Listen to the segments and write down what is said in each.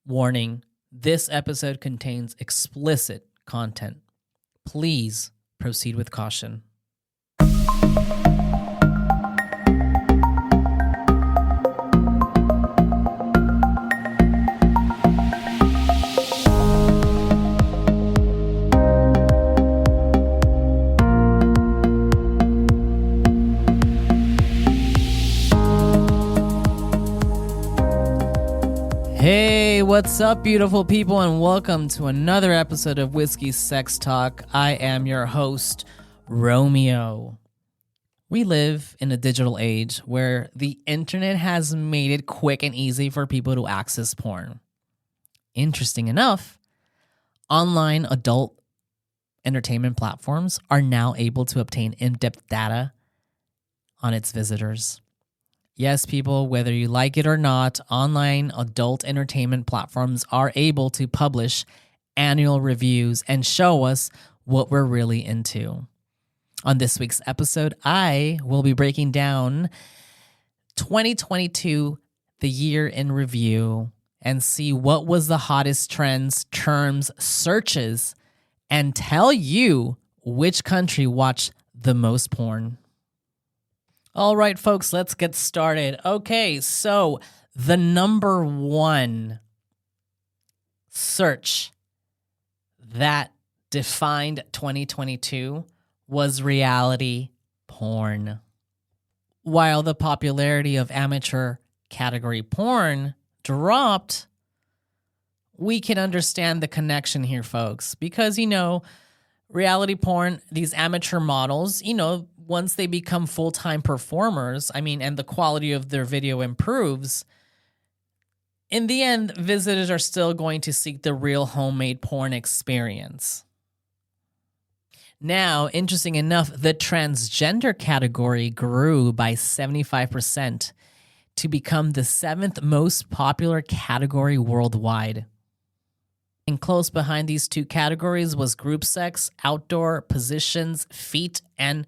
Warning, this episode contains explicit content. Please proceed with caution. Hey, what's up, beautiful people, and welcome to another episode of Whiskey Sex Talk. I am your host, Romeo. We live in a digital age where the internet has made it quick and easy for people to access porn. Interesting enough, online adult entertainment platforms are now able to obtain in-depth data on its visitors. Yes, people, whether you like it or not, online adult entertainment platforms are able to publish annual reviews and show us what we're really into. On this week's episode, I will be breaking down 2022, the year in review, and see what was the hottest trends, terms, searches, and tell you which country watched the most porn. All right, folks, let's get started. Okay, so the number one search that defined 2022 was reality porn. While the popularity of amateur category porn dropped, we can understand the connection here, folks, because, reality porn, these amateur models, once they become full-time performers, and the quality of their video improves, in the end, visitors are still going to seek the real homemade porn experience. Now, interesting enough, the transgender category grew by 75% to become the 7th most popular category worldwide. And close behind these two categories was group sex, outdoor positions, feet, and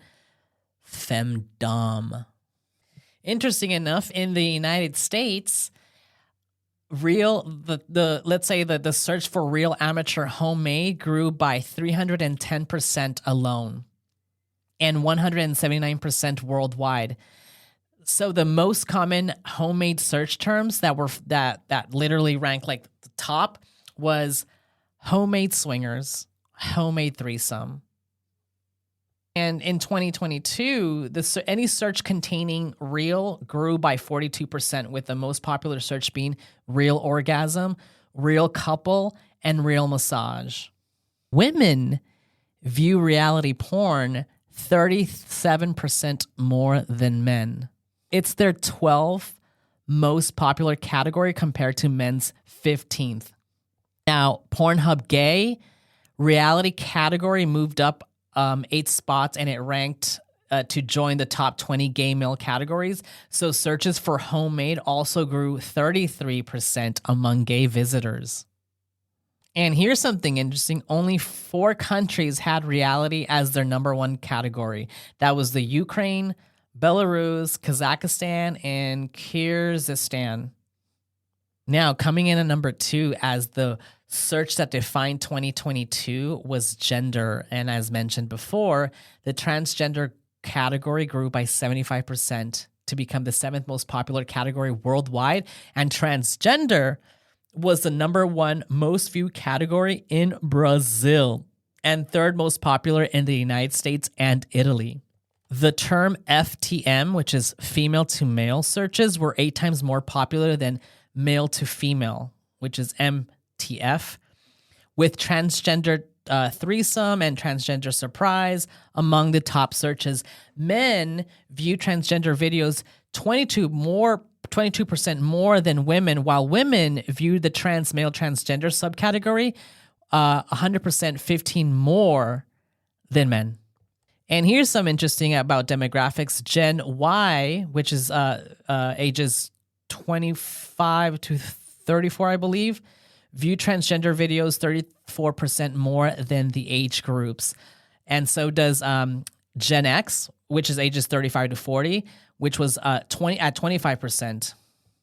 femdom. Interesting enough, in the United States, let's say that the search for real amateur homemade grew by 310% alone, and 179% worldwide. So the most common homemade search terms that literally ranked like the top was homemade swingers, homemade threesome. And in 2022, any search containing real grew by 42%, with the most popular search being real orgasm, real couple, and real massage. Women view reality porn 37% more than men. It's their 12th most popular category compared to men's 15th. Now, Pornhub gay reality category moved up 8 spots, and it ranked to join the top 20 gay male categories. So searches for homemade also grew 33% among gay visitors. And here's something interesting. Only 4 countries had reality as their number one category. That was the Ukraine, Belarus, Kazakhstan, and Kyrgyzstan. Now, coming in at number 2 as the search that defined 2022 was gender. And as mentioned before, the transgender category grew by 75% to become the 7th most popular category worldwide. And transgender was the number 1 most viewed category in Brazil and 3rd most popular in the United States and Italy. The term FTM, which is female to male searches, were 8 times more popular than male to female, which is MTF, with transgender threesome and transgender surprise among the top searches. Men view transgender videos 22% more than women, while women view the male transgender subcategory 100% 15 more than men. And here's some interesting about demographics. Gen Y, which is ages 25 to 34, I believe, view transgender videos 34% more than the age groups. And so does Gen X, which is ages 35 to 40, which was at 25%.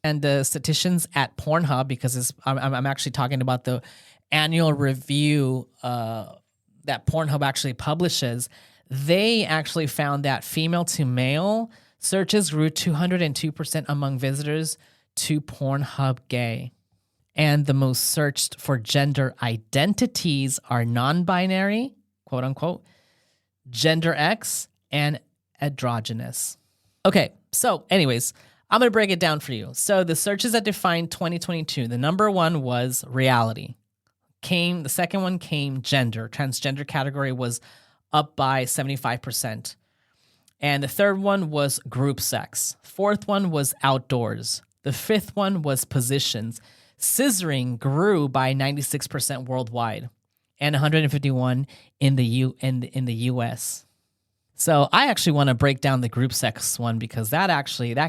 And the statisticians at Pornhub, because I'm actually talking about the annual review that Pornhub actually publishes, they actually found that female to male searches grew 202% among visitors to Pornhub Gay. And the most searched for gender identities are non-binary, quote unquote, gender X, and androgynous. Okay, so anyways, I'm going to break it down for you. So the searches that defined 2022, the number one was reality. The second one came gender. Transgender category was up by 75%. And the third one was group sex. Fourth one was outdoors. The fifth one was positions. Scissoring grew by 96% worldwide and 151 in the US. So I actually want to break down the group sex one because that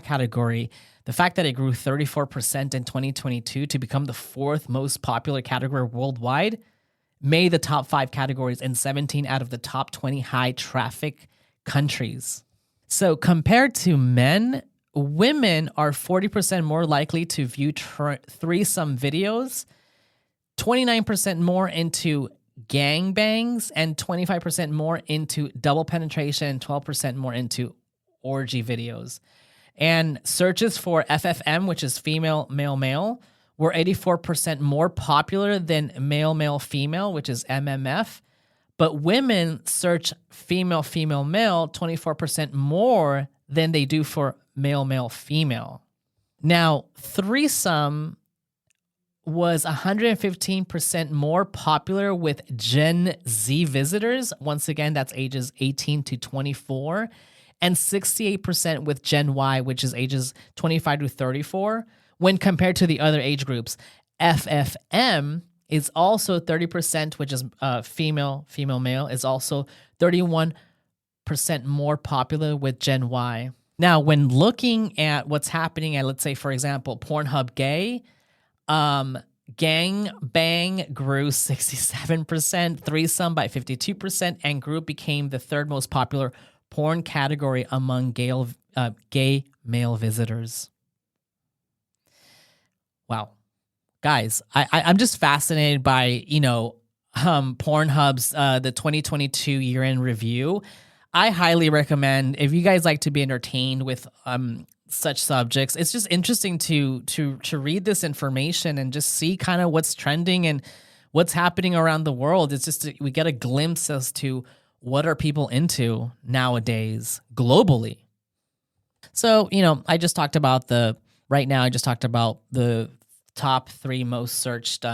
category, the fact that it grew 34% in 2022 to become the fourth most popular category worldwide, made the top 5 categories in 17 out of the top 20 high traffic countries. So compared to men, women are 40% more likely to view threesome videos, 29% more into gangbangs, and 25% more into double penetration, and 12% more into orgy videos. And searches for FFM, which is female, male, male, were 84% more popular than male, male, female, which is MMF. But women search female, female, male 24% more than they do for male, male, female. Now, threesome was 115% more popular with Gen Z visitors. Once again, that's ages 18 to 24. And 68% with Gen Y, which is ages 25 to 34. When compared to the other age groups, FFM is also 30%, which is female, female, male, is also 31% more popular with Gen Y. Now, when looking at what's happening at, let's say, for example, Pornhub Gay, gang bang grew 67%, threesome by 52%, and group became the third most popular porn category among gay male visitors. Wow. Guys, I'm just fascinated by, Pornhub's the 2022 year-end review. I highly recommend, if you guys like to be entertained with such subjects, it's just interesting to read this information and just see kind of what's trending and what's happening around the world. It's just we get a glimpse as to what are people into nowadays globally. So, I just talked about the top 3 most searched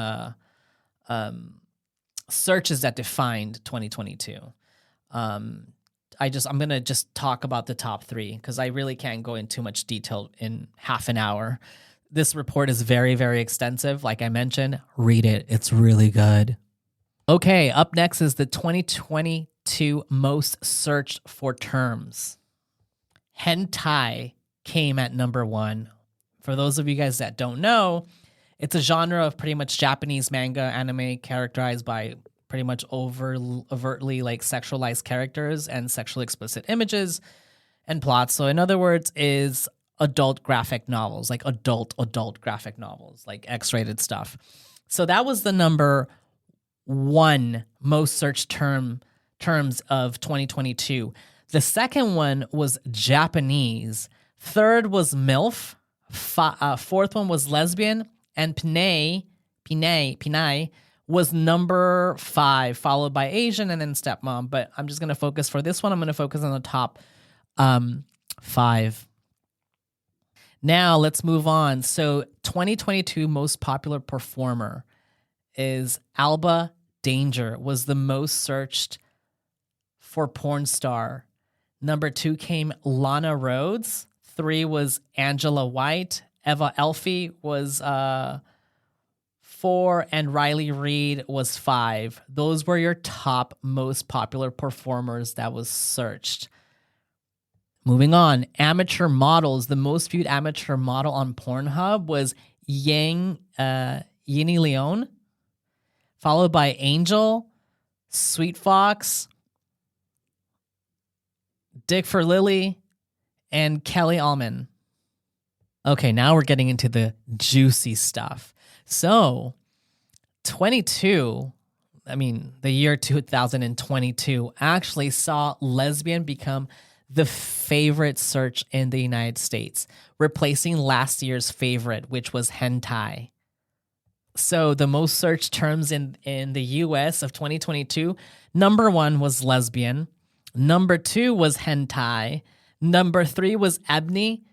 searches that defined 2022. I'm going to just talk about the top 3 because I really can't go into too much detail in half an hour. This report is very, very extensive. Like I mentioned, read it. It's really good. Okay, up next is the 2022 most searched for terms. Hentai came at number 1. For those of you guys that don't know, it's a genre of pretty much Japanese manga anime characterized by pretty much overtly like sexualized characters and sexually explicit images and plots. So in other words, is adult graphic novels, like adult graphic novels, like X-rated stuff. So that was the number 1 most searched terms of 2022. The second one was Japanese. Third was MILF. Fourth one was lesbian, and Pinay was number 5, followed by Asian and then stepmom. But I'm just going to focus for this one. I'm going to focus on the top 5. Now let's move on. So 2022 most popular performer is Alba Danger, was the most searched for porn star. Number 2 came Lana Rhoades. 3 was Angela White. Eva Elfie was 4, and Riley Reid was 5. Those were your top most popular performers that was searched. Moving on, amateur models. The most viewed amateur model on Pornhub was Yini Leon, followed by Angel, Sweet Fox, Dick for Lily, and Kelly Allman. Okay, now we're getting into the juicy stuff. So, the year 2022 actually saw lesbian become the favorite search in the United States, replacing last year's favorite, which was hentai. So the most searched terms in the US of 2022, number 1 was lesbian, number 2 was hentai, number 3 was ebony,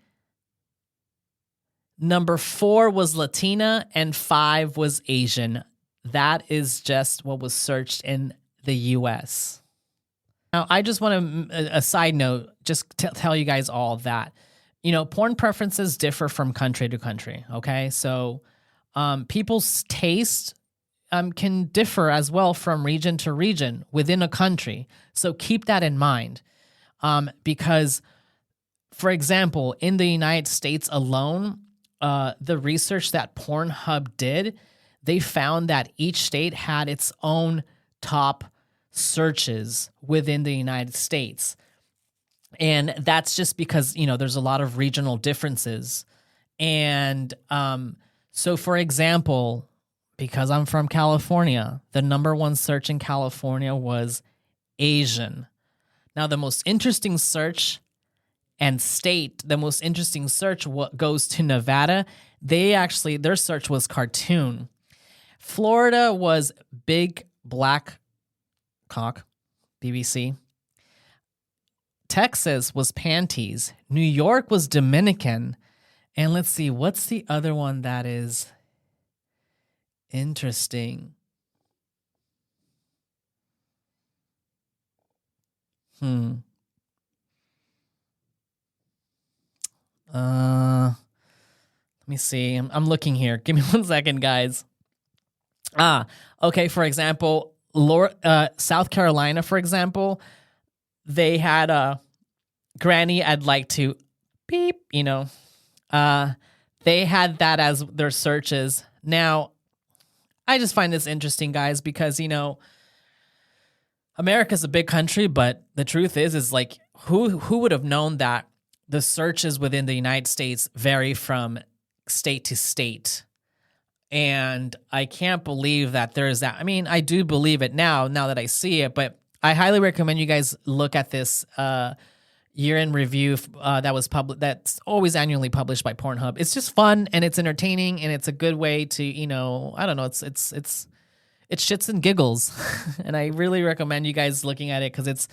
number 4 was Latina, and 5 was Asian. That is just what was searched in the US. Now, I just want a side note, just to tell you guys all that, porn preferences differ from country to country, okay? So people's taste can differ as well from region to region within a country. So keep that in mind because, for example, in the United States alone, the research that Pornhub did, they found that each state had its own top searches within the United States. And that's just because, there's a lot of regional differences. And so, for example, because I'm from California, the number 1 search in California was Asian. Now, the most interesting search goes to Nevada. Their search was cartoon. Florida was big black cock, BBC. Texas was panties. New York was Dominican. And let's see, what's the other one that is interesting? Let me see. I'm looking here. Give me 1 second, guys. Okay. For example, South Carolina, for example, they had a granny. I'd like to beep. They had that as their searches. Now, I just find this interesting, guys, because America's a big country, but the truth is like who would have known that the searches within the United States vary from state to state. And I can't believe that there's that. I mean, I do believe it now that I see it, but I highly recommend you guys look at this year in review that's always annually published by Pornhub. It's just fun and it's entertaining and it's a good way to, I don't know, it's shits and giggles. And I really recommend you guys looking at it because it's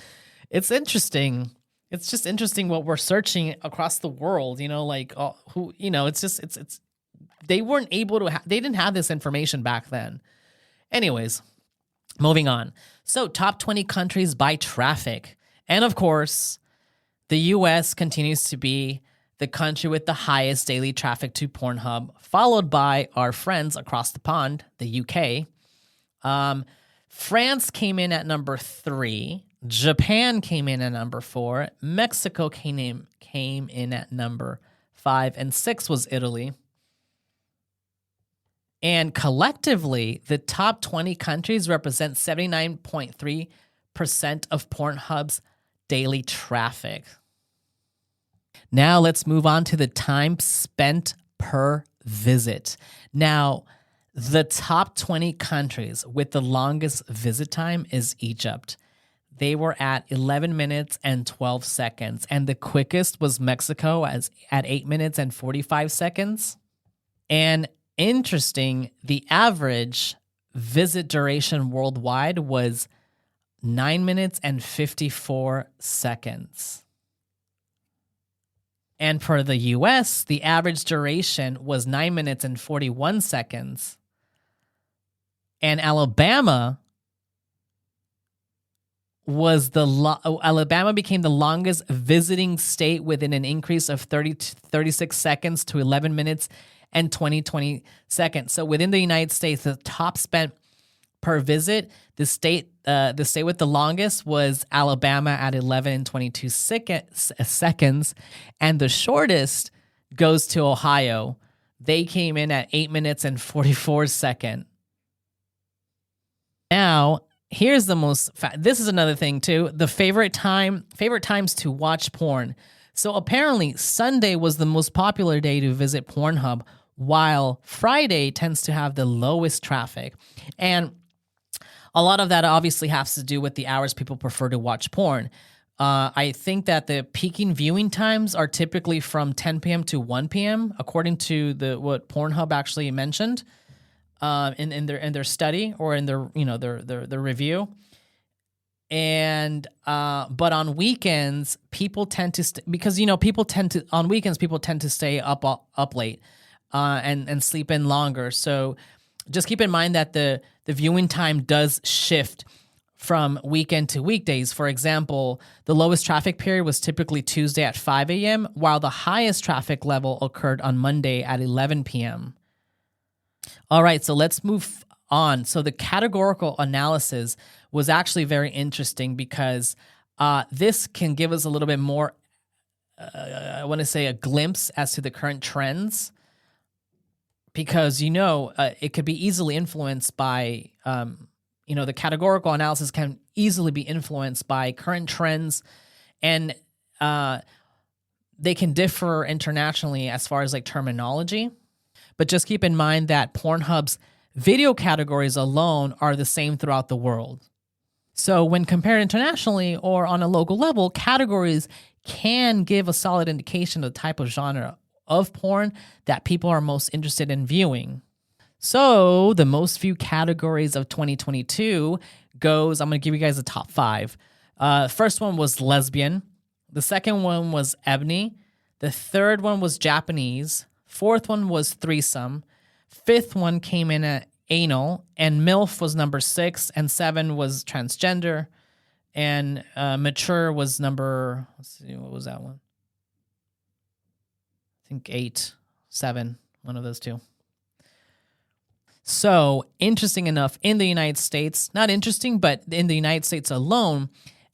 interesting. It's just interesting what we're searching across the world, they weren't able to, they didn't have this information back then. Anyways, moving on. So top 20 countries by traffic. And of course, the US continues to be the country with the highest daily traffic to Pornhub, followed by our friends across the pond, the UK. France came in at number 3. Japan came in at number 4. Mexico came in at number 5. And 6 was Italy. And collectively, the top 20 countries represent 79.3% of Pornhub's daily traffic. Now let's move on to the time spent per visit. Now, the top 20 countries with the longest visit time is Egypt. They were at 11 minutes and 12 seconds. And the quickest was Mexico at 8 minutes and 45 seconds. And interesting, the average visit duration worldwide was 9 minutes and 54 seconds. And for the US, the average duration was 9 minutes and 41 seconds. And Alabama became the longest visiting state within an increase of 36 seconds to 11 minutes and 20 seconds. So within the United States, the top spent per visit, the state with the longest was Alabama at 11 and 22 seconds, and the shortest goes to Ohio. They came in at 8 minutes and 44 seconds. Now, here's the this is another thing too. The favorite times to watch porn. So apparently, Sunday was the most popular day to visit Pornhub, while Friday tends to have the lowest traffic. And a lot of that obviously has to do with the hours people prefer to watch porn. I think that the peaking viewing times are typically from 10 p.m. to 1 p.m. according to what Pornhub actually mentioned in their study or in their their review. And but on weekends, people tend to because people tend to on weekends people tend to stay up late and sleep in longer. So just keep in mind that the viewing time does shift from weekend to weekdays. For example, the lowest traffic period was typically Tuesday at 5 a.m., while the highest traffic level occurred on Monday at 11 p.m. All right, so let's move on. So the categorical analysis was actually very interesting because this can give us a little bit more, I want to say, a glimpse as to the current trends, because it could be easily influenced by the categorical analysis can easily be influenced by current trends, and they can differ internationally as far as like terminology. But just keep in mind that Pornhub's video categories alone are the same throughout the world. So when compared internationally or on a local level, categories can give a solid indication of the type of genre of porn that people are most interested in viewing. So the most viewed categories of 2022 goes, I'm going to give you guys the top 5. First one was lesbian. The second one was ebony. The third one was Japanese. Fourth one was threesome. Fifth one came in at anal. And MILF was number 6. And 7 was transgender. And mature was number, let's see, what was that one? I think 8, 7, one of those two. So, interesting enough, in the United States, not interesting, but in the United States alone,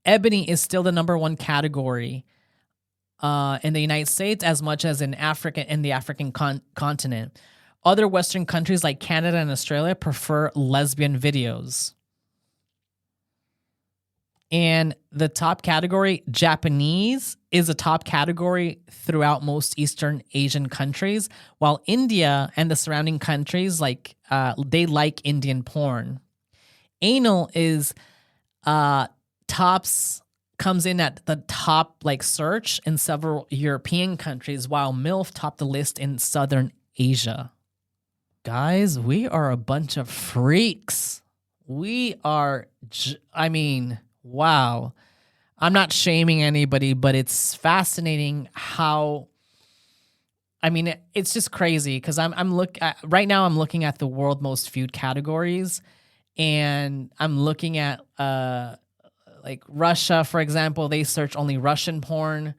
ebony is still the number 1 category in the United States, as much as in the African continent. Other Western countries like Canada and Australia prefer lesbian videos. And the top category, Japanese, is a top category throughout most Eastern Asian countries, while India and the surrounding countries they like Indian porn. Anal is comes in at the top search in several European countries, while MILF topped the list in Southern Asia. Guys, we are a bunch of freaks. We are, wow. I'm not shaming anybody, but it's fascinating how, it's just crazy because right now I'm looking at the world most viewed categories, and I'm looking at Russia, for example. They search only Russian porn.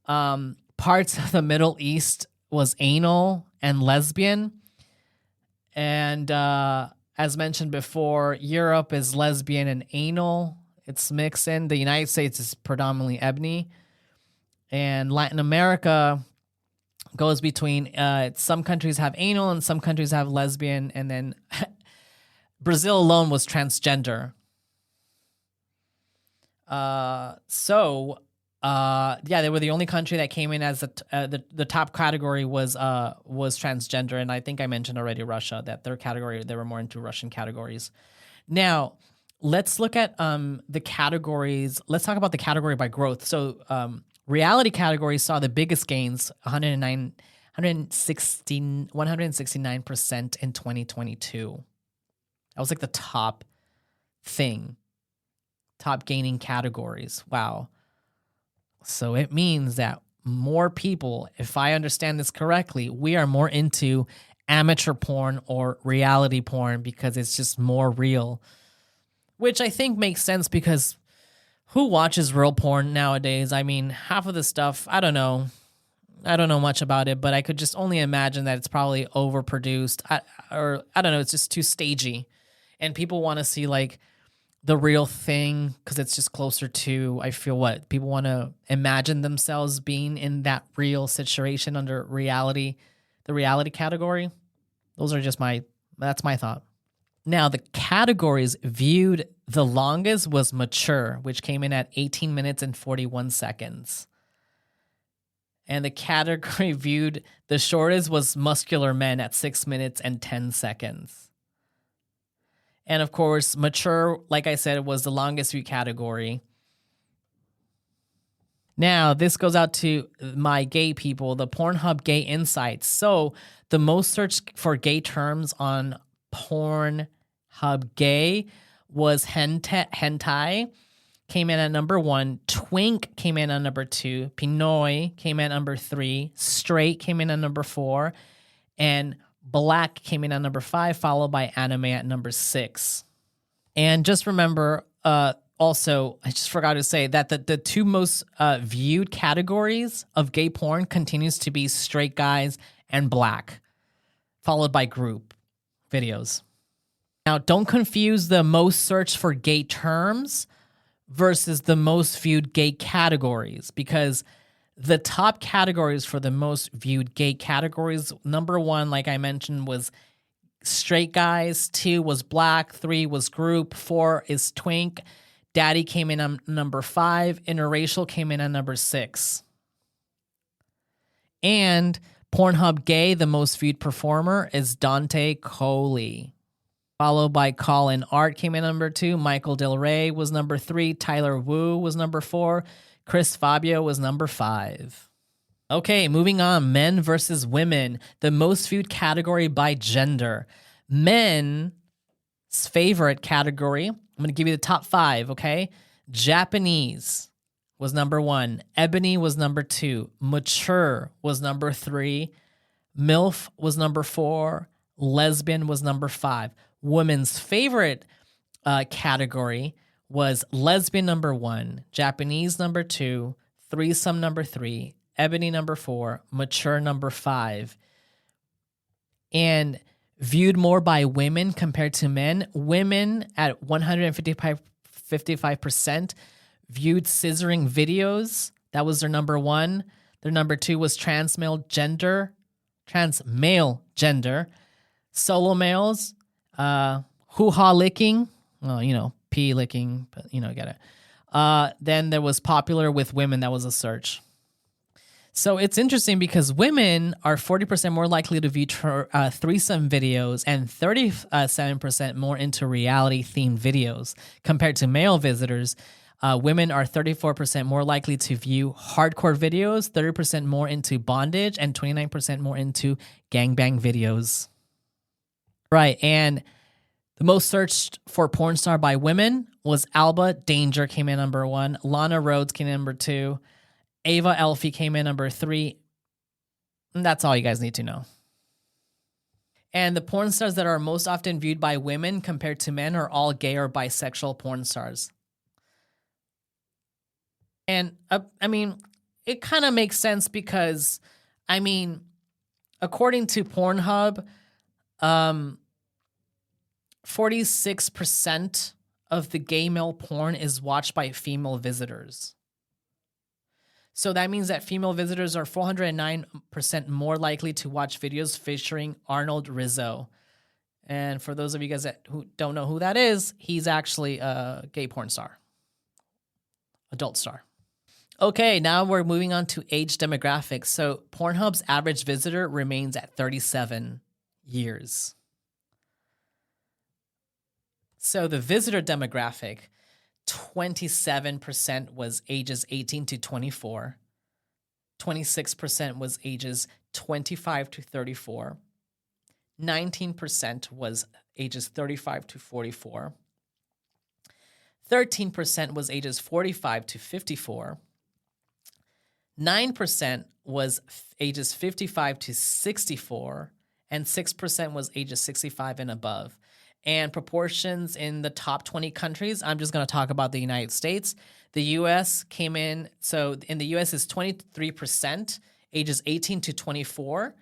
Parts of the Middle East was anal and lesbian. And as mentioned before, Europe is lesbian and anal. It's mixed in. The United States is predominantly ebony. And Latin America goes between, some countries have anal and some countries have lesbian. And then Brazil alone was transgender. They were the only country that came in as the top category was transgender, and I think I mentioned already Russia, that their category, they were more into Russian categories. Now, let's look at the categories. Let's talk about the category by growth. So, reality categories saw the biggest gains, 169% in 2022. That was the top gaining categories. Wow. So it means that more people, if I understand this correctly, we are more into amateur porn or reality porn because it's just more real, which I think makes sense because who watches real porn nowadays? Half of the stuff, I don't know much about it, but I could just only imagine that it's probably overproduced, or I don't know, it's just too stagey, and people want to see the real thing because it's just closer to, I feel, what people want to imagine themselves being in that real situation under reality, the reality category. Those are just that's my thought. Now, the categories viewed the longest was mature, which came in at 18 minutes and 41 seconds. And the category viewed the shortest was muscular men at 6 minutes and 10 seconds. And of course, mature, like I said, was the longest viewed category. Now, this goes out to my gay people, the Pornhub Gay Insights. So, the most searched for gay terms on Pornhub Gay was hentai, came in at number 1. Twink came in at number 2. Pinoy came in at number 3. Straight came in at number 4. And black came in at number 5, followed by anime at number 6. And just remember, also, I just forgot to say that the two most viewed categories of gay porn continues to be straight guys and black, followed by group videos. Now, don't confuse the most searched for gay terms versus the most viewed gay categories, because the top categories for the most viewed gay categories, number 1, like I mentioned, was straight guys, 2 was black, 3 was group, 4 is twink, daddy came in on number 5, interracial came in on number 6. And Pornhub Gay, the most viewed performer, is Dante Coley, followed by Colin Art came in number 2, Michael Del Rey was number 3, Tyler Wu was number 4, Chris Fabio was number 5. Okay, moving on, men versus women, the most viewed category by gender. Men's favorite category, I'm going to give you the top 5, okay? Japanese was number 1, ebony was number 2, mature was number 3, MILF was number 4, lesbian was number 5. Women's favorite category was lesbian number 1, Japanese number 2, threesome number 3, ebony number 4, mature number 5. And viewed more by women compared to men, women at 155% viewed scissoring videos. That was their number 1. Their number 2 was trans male gender, solo males, hoo-ha licking, well, pee licking, but get it. Then there was popular with women. That was a search. So it's interesting because women are 40% more likely to view threesome videos and 37% more into reality-themed videos compared to male visitors. Women are 34% more likely to view hardcore videos, 30% more into bondage, and 29% more into gangbang videos. Right, and the most searched for porn star by women was Alba Danger came in number 1, Lana Rhodes came in number 2, Ava Elfie came in number 3. And that's all you guys need to know. And the porn stars that are most often viewed by women compared to men are all gay or bisexual porn stars. And it kind of makes sense because, according to Pornhub, 46% of the gay male porn is watched by female visitors. So that means that female visitors are 409% more likely to watch videos featuring Arnold Rizzo. And for those of you guys who don't know who that is, he's actually a gay porn star, adult star. Okay, now we're moving on to age demographics. So Pornhub's average visitor remains at 37 years. So the visitor demographic, 27% was ages 18 to 24. 26% was ages 25 to 34. 19% was ages 35 to 44. 13% was ages 45 to 54. 9% was ages 55 to 64. And 6% was ages 65 and above. And proportions in the top 20 countries, I'm just going to talk about the United States. The U.S. came in, so in the U.S. is 23%, ages 18 to 24.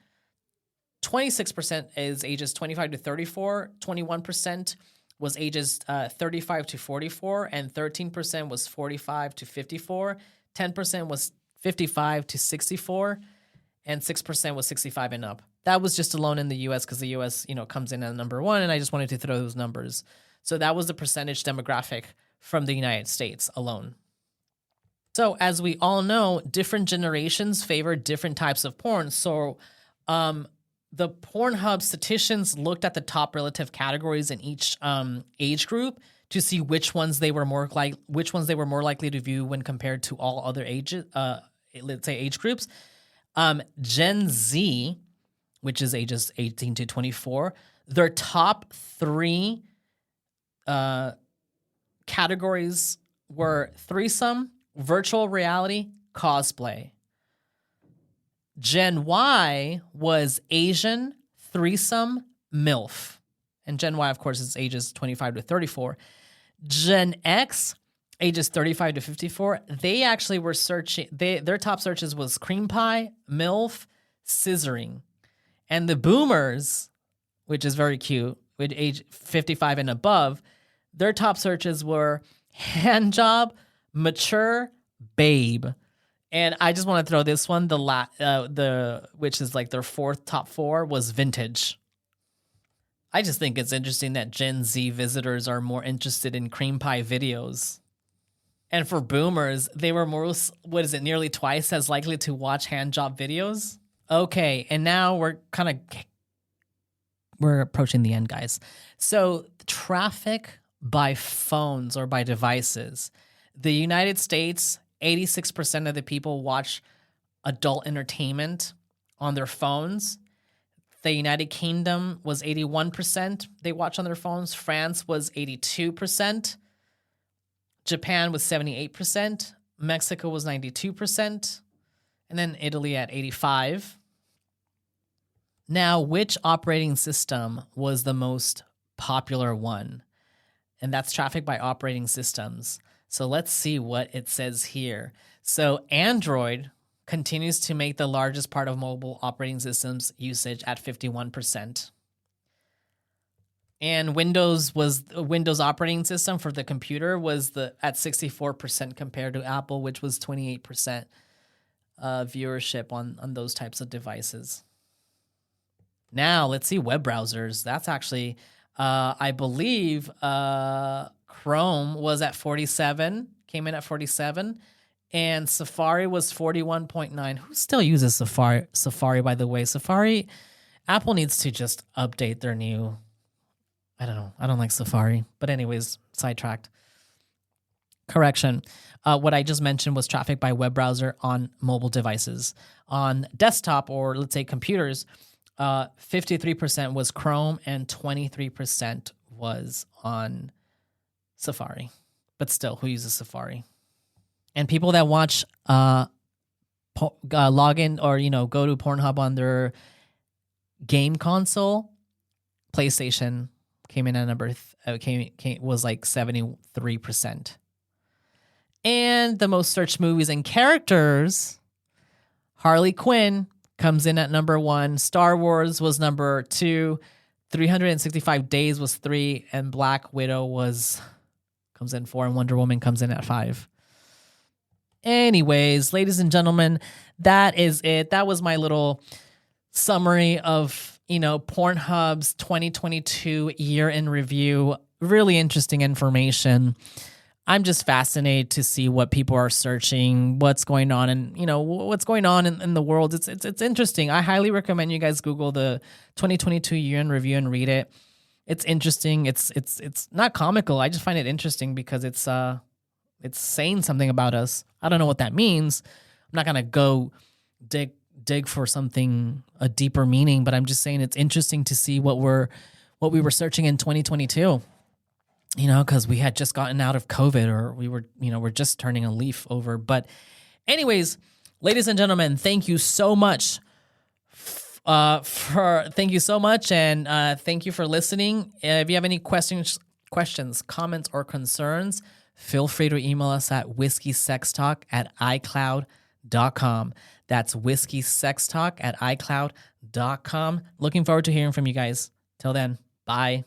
26% is ages 25 to 34. 21% was ages 35 to 44. And 13% was 45 to 54. 10% was 55 to 64. And 6% was 65 and up. That was just alone in the U.S. because the U.S., comes in at number 1, and I just wanted to throw those numbers. So that was the percentage demographic from the United States alone. So as we all know, different generations favor different types of porn. So the Pornhub statisticians looked at the top relative categories in each age group to see which ones they were more likely to view when compared to all other ages, let's say age groups. Gen Z, which is ages 18 to 24, their top 3 categories were threesome, virtual reality, cosplay. Gen Y was Asian, threesome, MILF. And Gen Y, of course, is ages 25 to 34. Gen X, ages 35 to 54, they actually were searching, their top searches was cream pie, MILF, scissoring. And the boomers, which is very cute, with age 55 and above, their top searches were hand job, mature, babe. And I just want to throw this one, which is like their top 4 was vintage. I just think it's interesting that Gen Z visitors are more interested in cream pie videos. And for boomers, they were nearly twice as likely to watch hand job videos? Okay, and now we're approaching the end, guys. So traffic by phones or by devices. The United States, 86% of the people watch adult entertainment on their phones. The United Kingdom was 81%. They watch on their phones. France was 82%. Japan was 78%. Mexico was 92%. And then Italy at 85%. Now, which operating system was the most popular one? And that's traffic by operating systems. So let's see what it says here. So Android continues to make the largest part of mobile operating systems usage at 51%. And Windows operating system for the computer was at 64% compared to Apple, which was 28% viewership on those types of devices. Now let's see web browsers. That's actually, I believe, Chrome was at 47, came in at 47, and Safari was 41.9. Who still uses Safari, by the way? Safari, Apple needs to just update their new, I don't know. I don't like Safari. But anyways, sidetracked. Correction. What I just mentioned was traffic by web browser on mobile devices. On desktop, or let's say computers, 53% was Chrome and 23% was on Safari. But still, who uses Safari? And people that watch log in or go to Pornhub on their game console, PlayStation came in at was like 73%. And the most searched movies and characters, Harley Quinn comes in at number 1. Star Wars was number 2. 365 Days was 3. And Black Widow comes in 4. And Wonder Woman comes in at 5. Anyways, ladies and gentlemen, that is it. That was my little summary of, Pornhub's 2022 year in review. Really interesting information. I'm just fascinated to see what people are searching, what's going on, and what's going on in the world. It's interesting. I highly recommend you guys Google the 2022 year in review and read it. It's interesting. It's not comical. I just find it interesting because it's saying something about us. I don't know what that means. I'm not gonna go dig for a deeper meaning, but I'm just saying it's interesting to see what we were searching in 2022. Because we had just gotten out of COVID, or we're just turning a leaf over. But anyways, ladies and gentlemen, thank you so much and thank you for listening. If you have any questions, comments, or concerns, feel free to email us at whiskeysextalk@icloud.com. That's whiskeysextalk@icloud.com. Looking forward to hearing from you guys. Till then, bye.